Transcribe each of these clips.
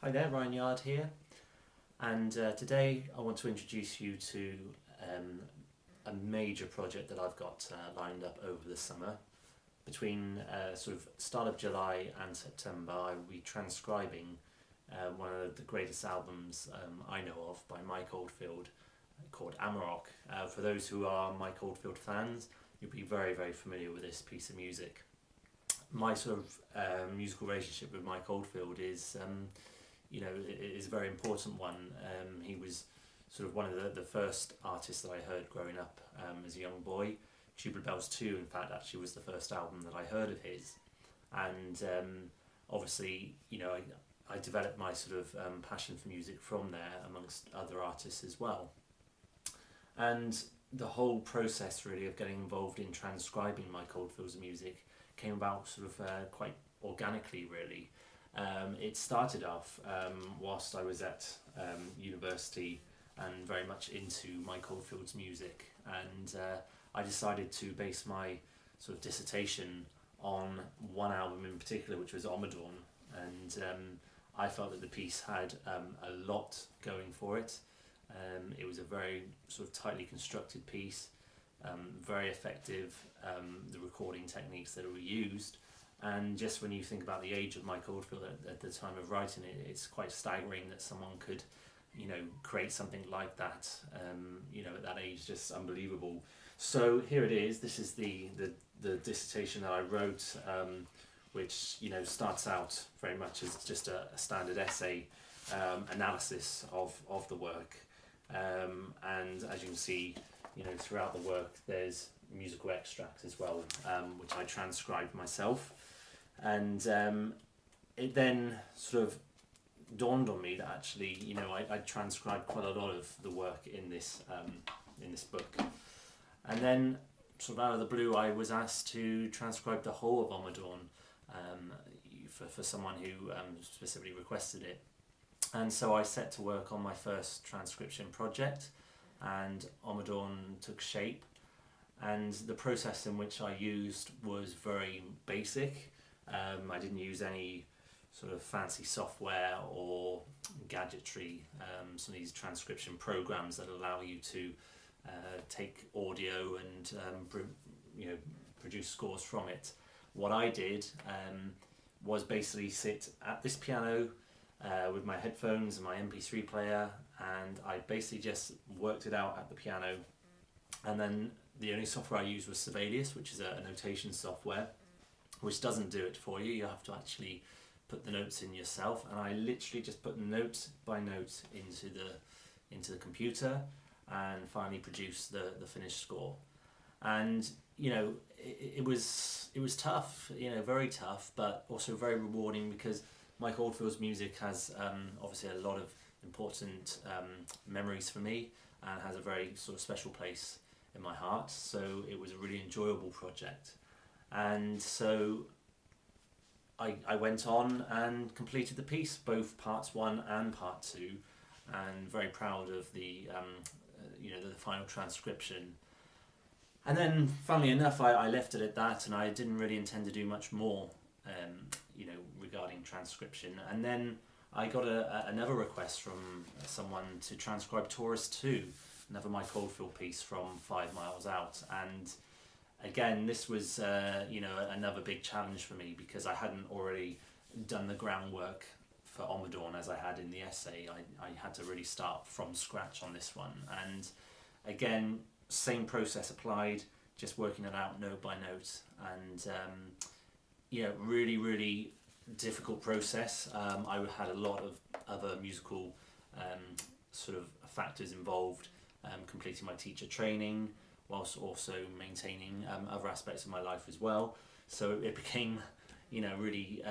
Hi there, Ryan Yard here, and today I want to introduce you to a major project that I've got lined up over the summer. Between sort of start of July and September, I will be transcribing one of the greatest albums I know of by Mike Oldfield called Amarok. For those who are Mike Oldfield fans, you'll be very, very familiar with this piece of music. My sort of musical relationship with Mike Oldfield is is a very important one. He was sort of one of the first artists that I heard growing up as a young boy. Tubular Bells 2, in fact, actually was the first album that I heard of his. And obviously, I developed my sort of passion for music from there, amongst other artists as well. And the whole process really of getting involved in transcribing Mike Oldfield's music came about sort of quite organically, really. It started off whilst I was at university and very much into Mike Oldfield's music, and I decided to base my sort of dissertation on one album in particular, which was Omadorn, and I felt that the piece had a lot going for it. It was a very sort of tightly constructed piece, very effective, the recording techniques that were used. And just when you think about the age of Mike Oldfield at the time of writing it, it's quite staggering that someone could, create something like that, at that age, just unbelievable. So here it is. This is the dissertation that I wrote, which, starts out very much as just a standard essay analysis of the work. And as you can see, throughout the work, there's musical extracts as well, which I transcribed myself. And it then sort of dawned on me that actually, I transcribed quite a lot of the work in this book. And then, sort of out of the blue, I was asked to transcribe the whole of Omadorn for someone who specifically requested it. And so I set to work on my first transcription project, and Omadorn took shape. And the process in which I used was very basic. I didn't use any sort of fancy software or gadgetry, some of these transcription programs that allow you to take audio and produce scores from it. What I did was basically sit at this piano with my headphones and my MP3 player, and I basically just worked it out at the piano. And then the only software I used was Sibelius, which is a notation software, which doesn't do it for you. You have to actually put the notes in yourself, and I literally just put note by note into the computer, and finally produced the finished score. And it was tough, very tough, but also very rewarding, because Mike Oldfield's music has obviously a lot of important memories for me, and has a very sort of special place in my heart. So it was a really enjoyable project. And so I went on and completed the piece, both parts 1 and part 2, and very proud of the final transcription. And then, funnily enough, I left it at that, and I didn't really intend to do much more, regarding transcription. And then I got another request from someone to transcribe Tourist 2, another Mike Oldfield piece from 5 Miles Out. And again, this was another big challenge for me, because I hadn't already done the groundwork for Omadorn as I had in the essay. I had to really start from scratch on this one. And again, same process applied, just working it out note by note. And really, really difficult process. I had a lot of other musical sort of factors involved, completing my teacher training, whilst also maintaining other aspects of my life as well. So it became, really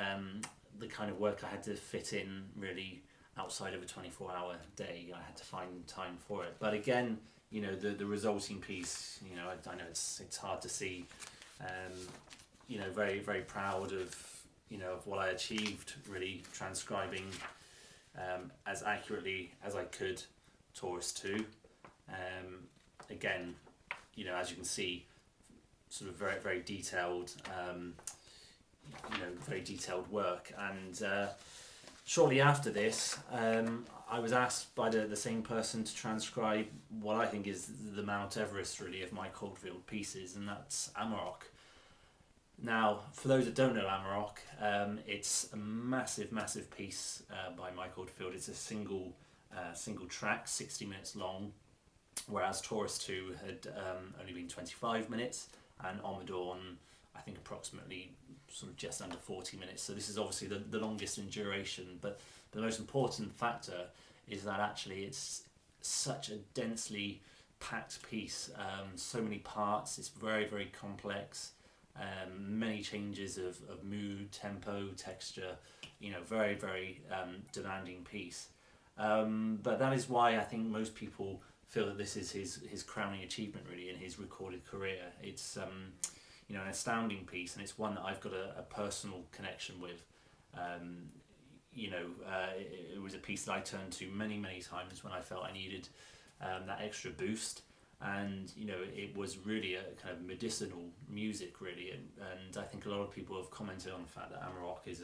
the kind of work I had to fit in really outside of a 24-hour day. I had to find time for it. But again, the resulting piece, I know it's hard to see. Very, very proud of what I achieved, really transcribing as accurately as I could Taurus 2. Again, as you can see, sort of very, very detailed, very detailed work. And Shortly after this, I was asked by the same person to transcribe what I think is the Mount Everest really of Mike Oldfield pieces, and that's Amarok. Now, for those that don't know Amarok, it's a massive piece by Mike Oldfield. It's a single track, 60 minutes long, whereas Taurus 2 had only been 25 minutes, and Omadorn, I think, approximately sort of just under 40 minutes. So this is obviously the longest in duration, but the most important factor is that actually it's such a densely packed piece, so many parts, it's very complex, many changes of mood, tempo, texture, very demanding piece. But that is why I think most people feel that this is his crowning achievement really in his recorded career. It's an astounding piece, and it's one that I've got a personal connection with. It was a piece that I turned to many times when I felt I needed that extra boost, and it was really a kind of medicinal music really, and I think a lot of people have commented on the fact that Amarok is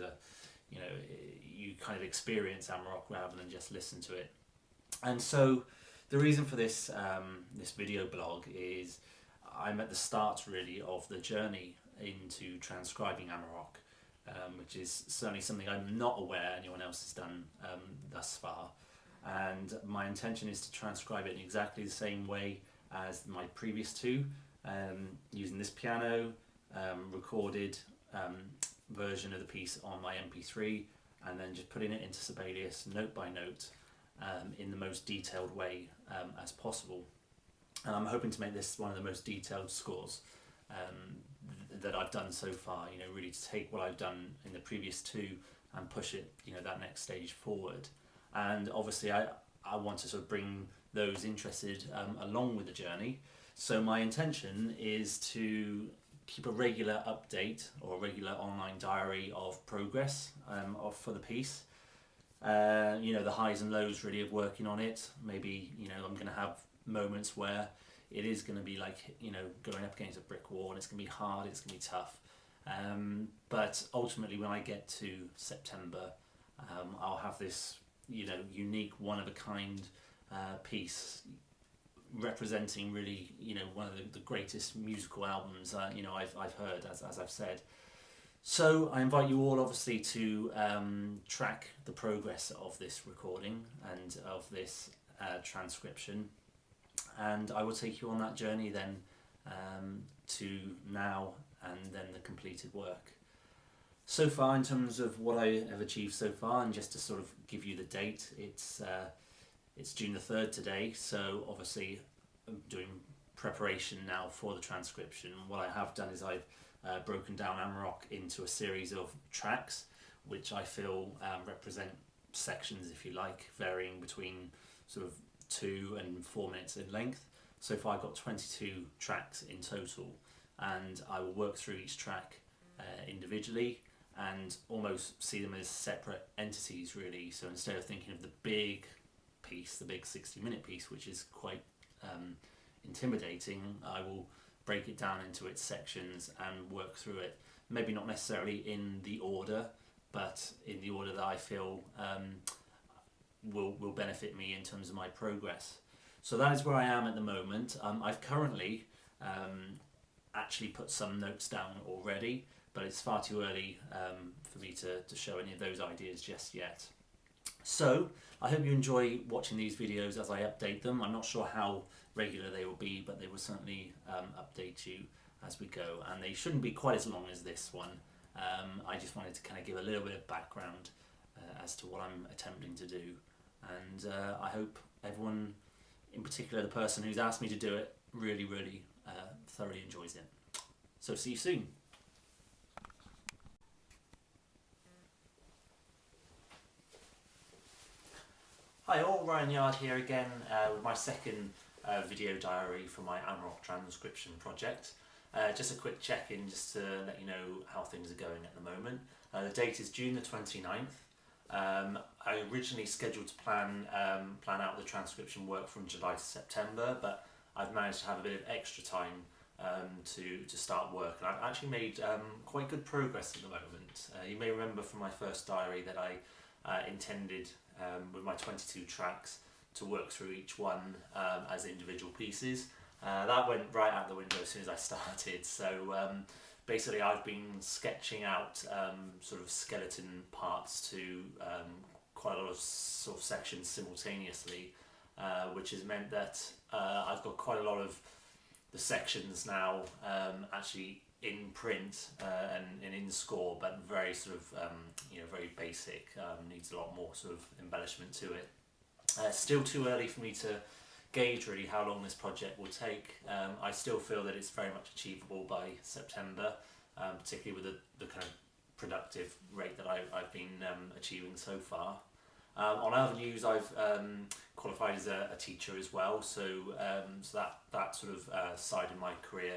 you kind of experience Amarok rather than just listen to it. And so the reason for this video blog is I'm at the start really of the journey into transcribing Amarok, which is certainly something I'm not aware anyone else has done thus far. And my intention is to transcribe it in exactly the same way as my previous two, using this piano, recorded version of the piece on my MP3, and then just putting it into Sibelius note by note in the most detailed way as possible. And I'm hoping to make this one of the most detailed scores that I've done so far, really to take what I've done in the previous two and push it, that next stage forward. And obviously I want to sort of bring those interested along with the journey. So my intention is to keep a regular update or a regular online diary of progress for the piece. The highs and lows really of working on it. Maybe, I'm going to have moments where it is going to be like, going up against a brick wall, and it's going to be hard, it's going to be tough. But ultimately when I get to September, I'll have this, unique, one-of-a-kind piece representing really, one of the greatest musical albums, I've heard, as I've said. So I invite you all obviously to track the progress of this recording and of this transcription, and I will take you on that journey then to now and then the completed work. So far, in terms of what I have achieved so far, and just to sort of give you the date, it's June the 3rd today, so obviously I'm doing preparation now for the transcription. What I have done is I've broken down Amarok into a series of tracks, which I feel represent sections, if you like, varying between sort of 2 and 4 minutes in length. So far I've got 22 tracks in total, and I will work through each track individually and almost see them as separate entities really. So instead of thinking of the big piece, the big 60-minute piece, which is quite intimidating, I will break it down into its sections and work through it, maybe not necessarily in the order, but in the order that I feel will benefit me in terms of my progress. So that is where I am at the moment. I've currently actually put some notes down already, but it's far too early for me to show any of those ideas just yet. So I hope you enjoy watching these videos as I update them. I'm not sure how regular they will be, but they will certainly update you as we go, and they shouldn't be quite as long as this one. I just wanted to kind of give a little bit of background as to what I'm attempting to do, and I hope everyone, in particular the person who's asked me to do it, really thoroughly enjoys it. So see you soon. Hi all, Ryan Yard here again with my second video diary for my Amarok transcription project. Just a quick check-in just to let you know how things are going at the moment. The date is June the 29th. I originally scheduled to plan out the transcription work from July to September, but I've managed to have a bit of extra time to start work, and I've actually made quite good progress at the moment. You may remember from my first diary that I intended with my 22 tracks to work through each one as individual pieces. That went right out the window as soon as I started. So basically I've been sketching out sort of skeleton parts to quite a lot of sort of sections simultaneously, which has meant that I've got quite a lot of the sections now actually in print and in score, but very sort of very basic. Needs a lot more sort of embellishment to it. Still too early for me to gauge really how long this project will take. I still feel that it's very much achievable by September, particularly with the kind of productive rate that I've been achieving so far. On avenues, I've qualified as a teacher as well, so that sort of side of my career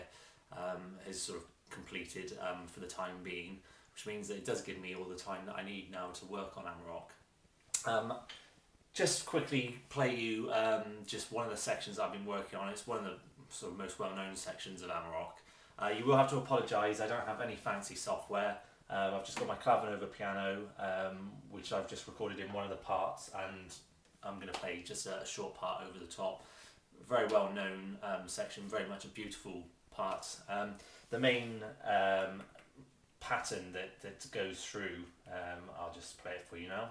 is sort of completed for the time being, which means that it does give me all the time that I need now to work on Amarok. Just quickly play you just one of the sections I've been working on. It's one of the sort of most well-known sections of Amarok. You will have to apologise, I don't have any fancy software. I've just got my clavinova piano, which I've just recorded in one of the parts, and I'm going to play just a short part over the top. Very well-known section, very much a beautiful part. The main pattern that goes through, I'll just play it for you now.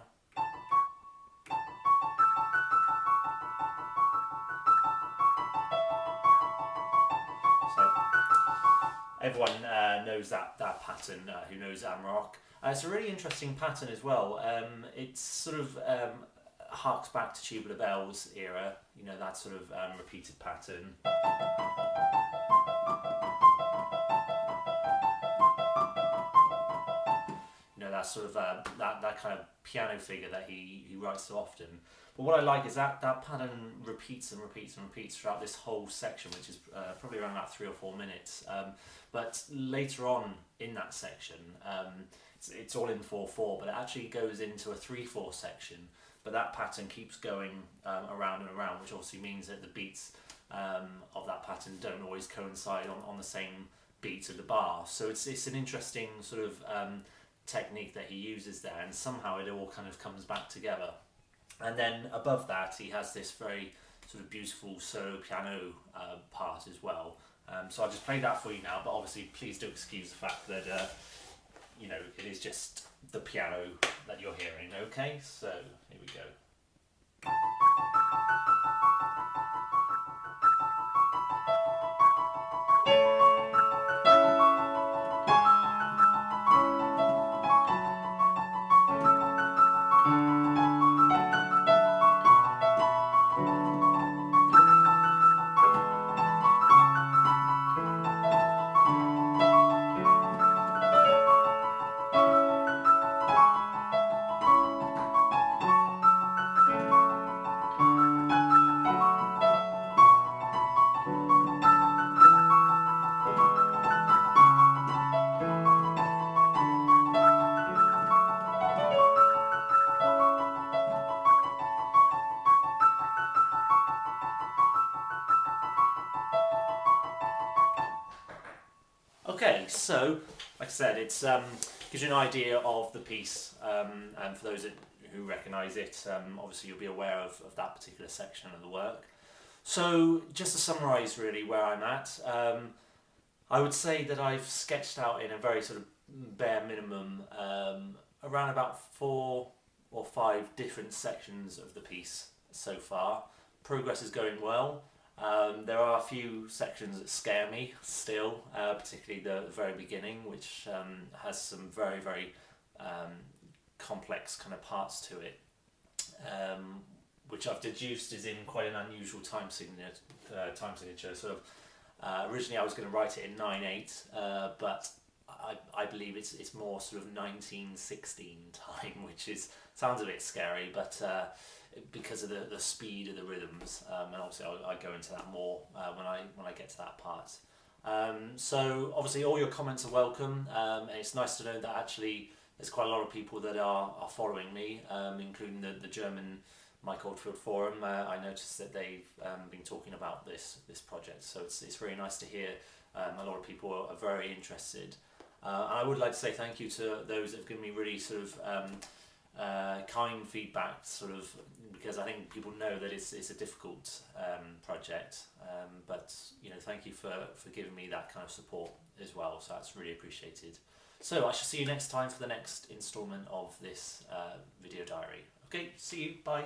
So everyone knows that pattern who knows Amarok. It's a really interesting pattern as well. It's sort of harks back to Tubular Bells era, that sort of repeated pattern. That sort of that kind of piano figure that he writes so often. But what I like is that pattern repeats and repeats and repeats throughout this whole section, which is probably around about 3 or 4 minutes. But later on in that section, it's all in 4/4, but it actually goes into a 3/4 section. But that pattern keeps going around and around, which obviously means that the beats of that pattern don't always coincide on the same beat of the bar. So it's an interesting sort of technique that he uses there, and somehow it all kind of comes back together. And then above that he has this very sort of beautiful solo piano part as well. So I'll just play that for you now, but obviously please do excuse the fact that it is just the piano that you're hearing. Okay, so here we go. Okay, so like I said, it's gives you an idea of the piece, and for those who recognise it, obviously you'll be aware of that particular section of the work. So just to summarise really where I'm at, I would say that I've sketched out in a very sort of bare minimum around about 4 or 5 different sections of the piece so far. Progress is going well. There are a few sections that scare me still, particularly the very beginning, which has some very, very complex kind of parts to it, which I've deduced is in quite an unusual time signature. Sort of originally I was going to write it in 9/8, but I believe it's more sort of 1916 time, which sounds a bit scary, but because of the speed of the rhythms, and obviously I'll go into that more when I get to that part. So obviously all your comments are welcome, and it's nice to know that actually there's quite a lot of people that are following me, including the German Mike Oldfield forum. I noticed that they've been talking about this project, so it's really nice to hear a lot of people are very interested. And I would like to say thank you to those that have given me really sort of kind feedback, sort of, because I think people know that it's a difficult project. But thank you for giving me that kind of support as well. So that's really appreciated. So I shall see you next time for the next instalment of this video diary. Okay, see you. Bye.